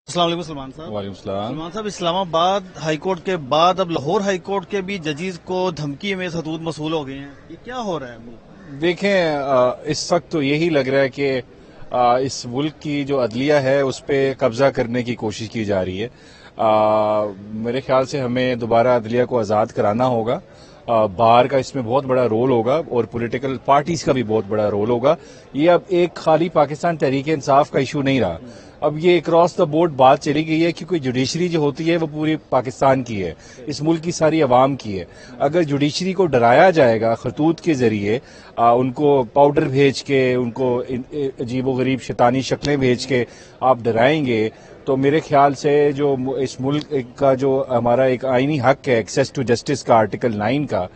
السلام علیکم سلمان صاحب۔ وعلیکم السلام۔ سلمان صاحب، اسلام آباد ہائی کورٹ کے بعد اب لاہور ہائی کورٹ کے بھی ججز کو دھمکی میں خطوط موصول ہو گئے ہیں، یہ کیا ہو رہا ہے ملک میں؟ دیکھیں، اس وقت تو یہی لگ رہا ہے کہ اس ملک کی جو عدلیہ ہے اس پہ قبضہ کرنے کی کوشش کی جا رہی ہے۔ میرے خیال سے ہمیں دوبارہ عدلیہ کو آزاد کرانا ہوگا۔ بار کا اس میں بہت بڑا رول ہوگا اور پولیٹیکل پارٹیز کا بھی بہت بڑا رول ہوگا۔ یہ اب ایک خالی پاکستان تحریک انصاف کا ایشو نہیں رہا، اب یہ اکراس دا بورڈ بات چلی گئی ہے، کیونکہ جوڈیشری جو ہوتی ہے وہ پوری پاکستان کی ہے، اس ملک کی ساری عوام کی ہے۔ اگر جوڈیشری کو ڈرایا جائے گا خطوط کے ذریعے، ان کو پاؤڈر بھیج کے، ان کو عجیب و غریب شیطانی شکلیں بھیج کے آپ ڈرائیں گے، تو میرے خیال سے جو اس ملک کا جو ہمارا ایک آئینی حق ہے ایکسیس ٹو جسٹس کا آرٹیکل 9 کا،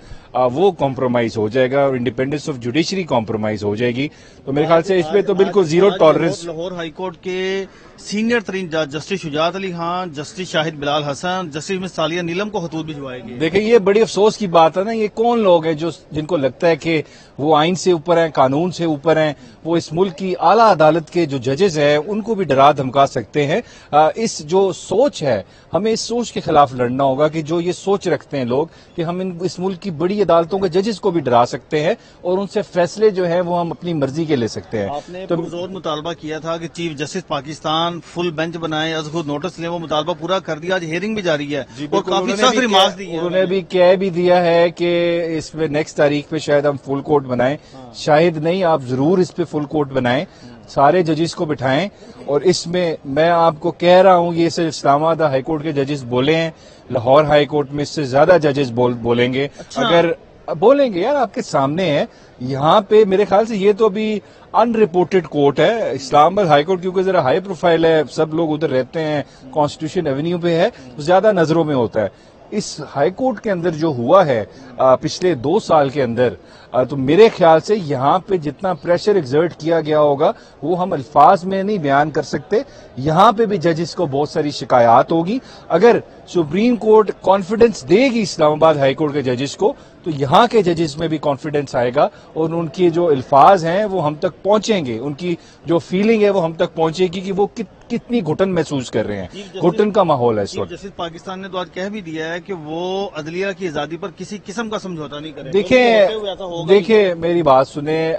وہ کمپرومائز ہو جائے گا اور انڈیپینڈنس آف جوڈیشری کمپرومائز ہو جائے گی۔ تو میرے خیال سے اس پہ تو بالکل zero tolerance. Lahore high court کے سینئر ترین جج جسٹس شجاعت علی خان، جسٹس شاہد بلال حسن، جسٹس مس ثالیہ نیلم کو خطوط بھجوائے گئے۔ دیکھیں، یہ بڑی افسوس کی بات ہے نا، یہ کون لوگ ہیں جن کو لگتا ہے کہ وہ آئین سے اوپر ہیں، قانون سے اوپر ہیں، وہ اس ملک کی اعلیٰ عدالت کے جو ججز ہیں ان کو بھی ڈرا دھمکا سکتے ہیں۔ اس جو سوچ ہے، ہمیں اس سوچ کے خلاف لڑنا ہوگا کہ جو یہ سوچ رکھتے ہیں لوگ کہ ہم اس ملک کی بڑی عدالتوں کے ججز کو بھی ڈرا سکتے ہیں اور ان سے فیصلے جو ہیں وہ ہم اپنی مرضی کے لے سکتے ہیں۔ آپ نے پرزور مطالبہ کیا تھا کہ chief justice Pakistan full bench بنائے، از خود نوٹس لیں، وہ مطالبہ پورا کر دیا، آج ہیئرنگ بھی جاری ہے اور کافی سخت ریمارکس دی ہے۔ انہوں نے بھی کہہ بھی دیا ہے کہ اس پہ نیکسٹ تاریخ پہ شاید ہم فل کورٹ بنائیں، شاید نہیں، آپ ضرور اس پہ فل کورٹ بنائیں، سارے ججز کو بٹھائیں۔ اور اس میں آپ کو کہہ رہا ہوں، یہ صرف اسلام آباد ہائی کورٹ کے ججز بولے ہیں، لاہور ہائی کورٹ میں اس سے زیادہ ججز بولیں گے۔ اگر بولیں گے، یار آپ کے سامنے ہے یہاں پہ، میرے خیال سے یہ تو ابھی ان رپورٹڈ کورٹ ہے اسلام آباد ہائی کورٹ، کیونکہ ذرا ہائی پروفائل ہے، سب لوگ ادھر رہتے ہیں، کانسٹیٹیوشن ایونیو پہ ہے، زیادہ نظروں میں ہوتا ہے۔ اس ہائی کورٹ کے اندر جو ہوا ہے پچھلے 2 سال کے اندر، تو میرے خیال سے یہاں پہ جتنا پریشر ایگزرٹ کیا گیا ہوگا وہ ہم الفاظ میں نہیں بیان کر سکتے۔ یہاں پہ بھی ججز کو بہت ساری شکایات ہوگی۔ اگر سپریم کورٹ کانفیڈنس دے گی اسلام آباد ہائی کورٹ کے ججز کو، تو یہاں کے ججز میں بھی کانفیڈنس آئے گا اور ان کے جو الفاظ ہیں وہ ہم تک پہنچیں گے، ان کی جو فیلنگ ہے وہ ہم تک پہنچے گی کہ وہ کتنی گھٹن محسوس کر رہے ہیں۔ گھٹن کا ماحول ہے اس وقت۔ جسٹس پاکستان نے تو آج کہہ بھی دیا ہے کہ وہ عدلیہ کی آزادی پر کسی قسم کا سمجھوتا نہیں کرے گا۔ دیکھیں میری بات سنیں،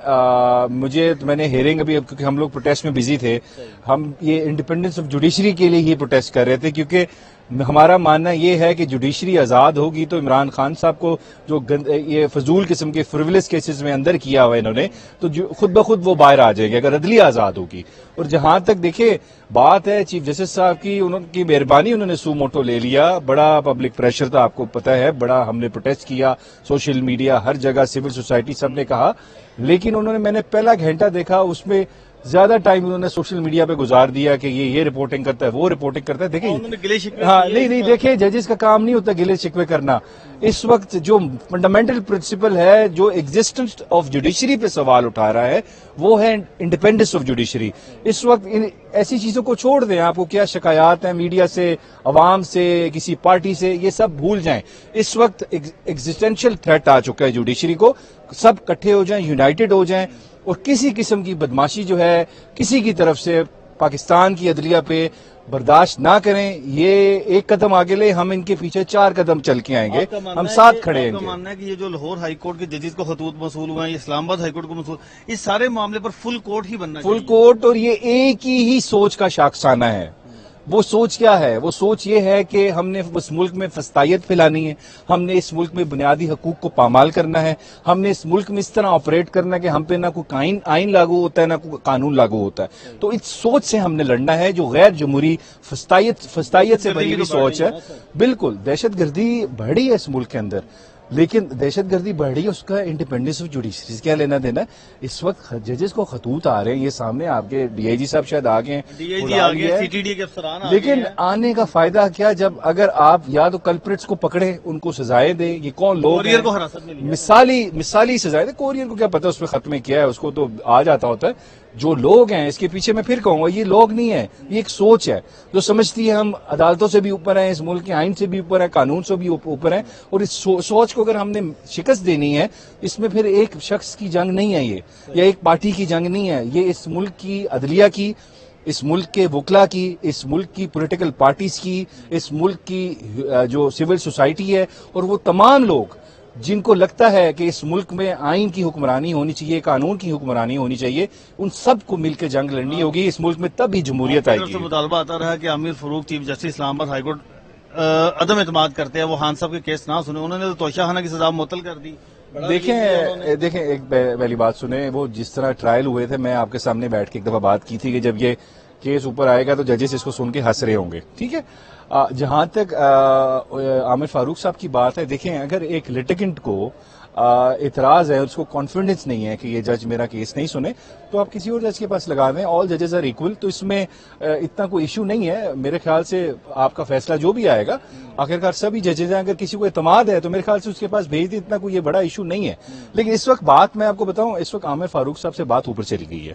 میں نے ہیئرنگ ابھی، کیونکہ ہم لوگ پروٹیسٹ میں بزی تھے، ہم یہ انڈیپینڈنس آف جوڈیشری کے لیے ہی پروٹیسٹ کر رہے تھے، کیونکہ ہمارا ماننا یہ ہے کہ جوڈیشری آزاد ہوگی تو عمران خان صاحب کو جو یہ فضول قسم کے فریولس کیسز میں اندر کیا ہوا انہوں نے، تو خود بخود وہ باہر آ جائے گی اگر عدلیہ آزاد ہوگی۔ اور جہاں تک دیکھیں بات ہے چیف جسٹس صاحب کی، ان کی مہربانی، انہوں نے سو موٹو لے لیا، بڑا پبلک پریشر تھا، آپ کو پتہ ہے، بڑا ہم نے پروٹیسٹ کیا، سوشل میڈیا ہر جگہ، سول سوسائٹی سب نے کہا، لیکن میں نے پہلا گھنٹہ دیکھا، اس میں زیادہ ٹائم انہوں نے سوشل میڈیا پہ گزار دیا کہ یہ رپورٹنگ کرتا ہے، وہ رپورٹنگ کرتا ہے۔ دیکھیں، ہاں نہیں دیکھیں، ججز کا کام نہیں ہوتا گلے شکوے کرنا۔ اس وقت جو فنڈامنٹل پرنسپل ہے، جو ایگزسٹنس آف جوڈیشری پہ سوال اٹھا رہا ہے، وہ ہے انڈیپینڈنس آف جوڈیشری۔ اس وقت ایسی چیزوں کو چھوڑ دیں، آپ کو کیا شکایات ہیں میڈیا سے، عوام سے، کسی پارٹی سے، یہ سب بھول جائیں۔ اس وقت ایگزسٹینشل تھریٹ آ چکا ہے جوڈیشری کو، سب کٹھے ہو جائیں، یونائٹڈ ہو جائیں، اور کسی قسم کی بدماشی جو ہے کسی کی طرف سے پاکستان کی عدلیہ پہ برداشت نہ کریں۔ یہ ایک قدم آگے لے، ہم ان کے پیچھے 4 قدم چل کے آئیں گے، ہم ساتھ کھڑے ہیں۔ آپ کا ماننا ہے کہ یہ جو لاہور ہائی کورٹ کے ججز کو خطوط موصول ہوئے ہیں، اسلام آباد ہائی کورٹ کو موصول، اس سارے معاملے پر فل کورٹ ہی بننا چاہیے؟ فل کورٹ، اور یہ ایک ہی سوچ کا شاخسانہ ہے۔ وہ سوچ کیا ہے؟ وہ سوچ یہ ہے کہ ہم نے اس ملک میں فسطائیت پھیلانی ہے، ہم نے اس ملک میں بنیادی حقوق کو پامال کرنا ہے، ہم نے اس ملک میں اس طرح آپریٹ کرنا ہے کہ ہم پہ نہ کوئی آئین لاگو ہوتا ہے، نہ کوئی قانون لاگو ہوتا ہے۔ تو اس سوچ سے ہم نے لڑنا ہے، جو غیر جمہوری فسطائیت سے بھری ہوئی سوچ ہے۔ بالکل، دہشت گردی بڑھی ہے اس ملک کے اندر، لیکن دہشت گردی بڑھی، اس کا انڈیپینڈنس آف جوڈیشری کیا لینا دینا ہے؟ اس وقت ججز کو خطوط آ رہے ہیں، یہ سامنے آپ کے ڈی آئی جی صاحب شاید آ گئے ہیں، سی ٹی ڈی کے افسران آ گئے ہیں، لیکن آنے کا فائدہ کیا جب اگر آپ یا تو کلپریٹس کو پکڑے، ان کو سزائیں دیں، یہ کون لوگ کوریئر کو حراست میں ہیں؟ مثالی سزائیں دیں۔ کوریئر کو کیا پتا اس پہ ختم کیا ہے، اس کو تو آ جاتا ہوتا ہے۔ جو لوگ ہیں اس کے پیچھے، میں پھر کہوں گا، یہ لوگ نہیں ہیں، یہ ایک سوچ ہے جو سمجھتی ہے ہم عدالتوں سے بھی اوپر ہیں، اس ملک کے آئین سے بھی اوپر ہیں، قانون سے بھی اوپر ہیں، اور اس سوچ کو اگر ہم نے شکست دینی ہے، اس میں پھر ایک شخص کی جنگ نہیں ہے یہ، یا ایک پارٹی کی جنگ نہیں ہے، یہ اس ملک کی عدلیہ کی اس ملک کے وکلا کی، اس ملک کی پولیٹیکل پارٹیز کی، اس ملک کی جو سول سوسائٹی ہے، اور وہ تمام لوگ جن کو لگتا ہے کہ اس ملک میں آئین کی حکمرانی ہونی چاہیے، قانون کی حکمرانی ہونی چاہیے، ان سب کو مل کے جنگ لڑنی ہوگی. اس ملک میں تب ہی جمہوریت آئے طرف سے گی. مطالبہ آتا رہا کہ عامر فاروق چیف جسٹس اسلام آباد ہائی کورٹ عدم اعتماد کرتے ہیں، وہ خان صاحب کے کیس نہ سنے، انہوں نے تو توشہ خانہ کی سزا معطل کر دی. دیکھیں ایک پہلی بات سنیں، وہ جس طرح ٹرائل ہوئے تھے، میں آپ کے سامنے بیٹھ کے ایک دفعہ بات کی تھی کہ جب یہ کیس اوپر آئے گا تو ججز اس کو سن کے ہنس رہے ہوں گے. ٹھیک ہے، جہاں تک عامر فاروق صاحب کی بات ہے، دیکھیں اگر ایک لٹیگنٹ کو اعتراض ہے، اس کو کانفیڈنس نہیں ہے کہ یہ جج میرا کیس نہیں سنے، تو آپ کسی اور جج کے پاس لگا دیں. آل ججز آر ایکول، تو اس میں اتنا کوئی ایشو نہیں ہے. میرے خیال سے آپ کا فیصلہ جو بھی آئے گا، آخرکار سبھی ججز ہیں، اگر کسی کو اعتماد ہے تو میرے خیال سے اس کے پاس بھیج دیں، اتنا کوئی یہ بڑا ایشو نہیں ہے. لیکن اس وقت بات میں آپ کو بتاؤں، اس وقت عامر فاروق صاحب سے بات اوپر چلی گئی ہے.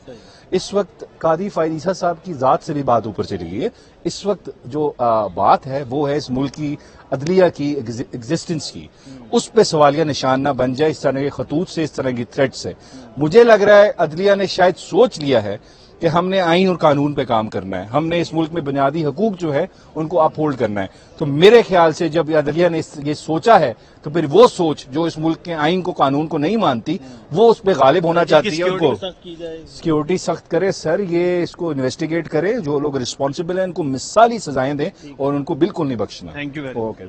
اس وقت قاضی فائد عیسیٰ صاحب کی ذات سے بھی بات اوپر چلی گئی ہے. اس وقت جو بات ہے وہ ہے اس ملک کی عدلیہ کی ایگزسٹنس کی. اس پہ سوالیہ نشان نہ بن جائے اس طرح کے خطوط سے، اس طرح کی تھریٹ سے. مجھے لگ رہا ہے عدلیہ نے شاید سوچ لیا ہے کہ ہم نے آئین اور قانون پہ کام کرنا ہے، ہم نے اس ملک میں بنیادی حقوق جو ہے ان کو اپ ہولڈ کرنا ہے. تو میرے خیال سے جب عدلیہ نے یہ سوچا ہے تو پھر وہ سوچ جو اس ملک کے آئین کو، قانون کو نہیں مانتی، وہ اس پہ غالب ہونا چاہتی ہے. ان کو سیکیورٹی سخت کرے سر، یہ اس کو انویسٹیگیٹ کرے، جو لوگ ریسپانسبل ہیں ان کو مثالی سزائیں دیں اور ان کو بالکل نہیں بخشنا. Thank you very much. Okay.